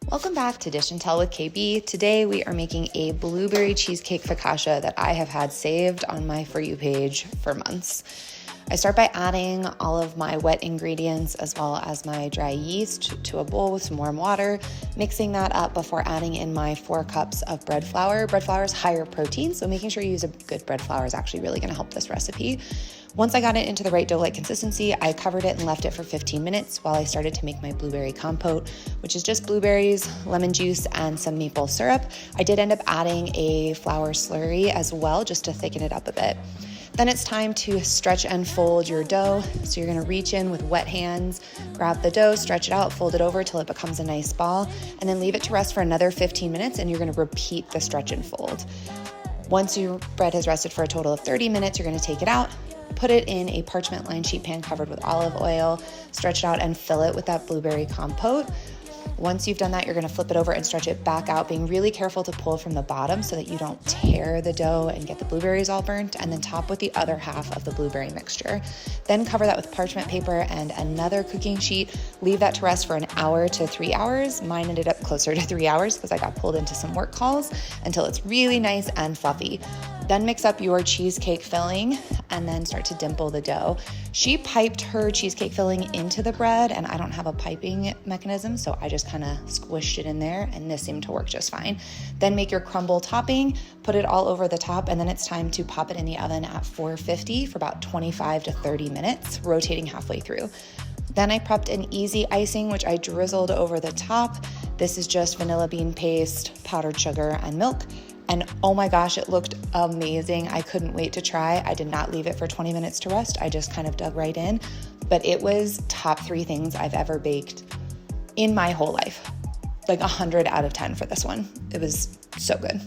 Welcome back to Dish and Tell with KB. Today we are making a blueberry cheesecake focaccia that I have had saved on my For You page for months. I start by adding all of my wet ingredients as well as my dry yeast to a bowl with some warm water, mixing that up before adding in my 4 cups of bread flour. Bread flour is higher protein, so making sure you use a good bread flour is actually really going to help this recipe. Once I got it into the right dough-like consistency, I covered it and left it for 15 minutes while I started to make my blueberry compote, which is just blueberries, lemon juice, and some maple syrup. I did end up adding a flour slurry as well, just to thicken it up a bit. Then it's time to stretch and fold your dough. So you're gonna reach in with wet hands, grab the dough, stretch it out, fold it over till it becomes a nice ball, and then leave it to rest for another 15 minutes, and you're gonna repeat the stretch and fold. Once your bread has rested for a total of 30 minutes, you're gonna take it out, put it in a parchment-lined sheet pan covered with olive oil, stretch it out and fill it with that blueberry compote. Once you've done that, you're gonna flip it over and stretch it back out, being really careful to pull from the bottom so that you don't tear the dough and get the blueberries all burnt, and then top with the other half of the blueberry mixture. Then cover that with parchment paper and another cooking sheet. Leave that to rest for an hour to 3 hours. Mine ended up closer to 3 hours because I got pulled into some work calls until it's really nice and fluffy. Then mix up your cheesecake filling and then start to dimple the dough. She piped her cheesecake filling into the bread, and I don't have a piping mechanism, so I just kind of squished it in there, and this seemed to work just fine. Then make your crumble topping, put it all over the top, and then it's time to pop it in the oven at 450 for about 25 to 30 minutes, rotating halfway through. Then I prepped an easy icing, which I drizzled over the top. This is just vanilla bean paste, powdered sugar, and milk. And oh my gosh, it looked amazing. I couldn't wait to try. I did not leave it for 20 minutes to rest. I just kind of dug right in, but it was top 3 things I've ever baked in my whole life. Like 100 out of 10 for this one. It was so good.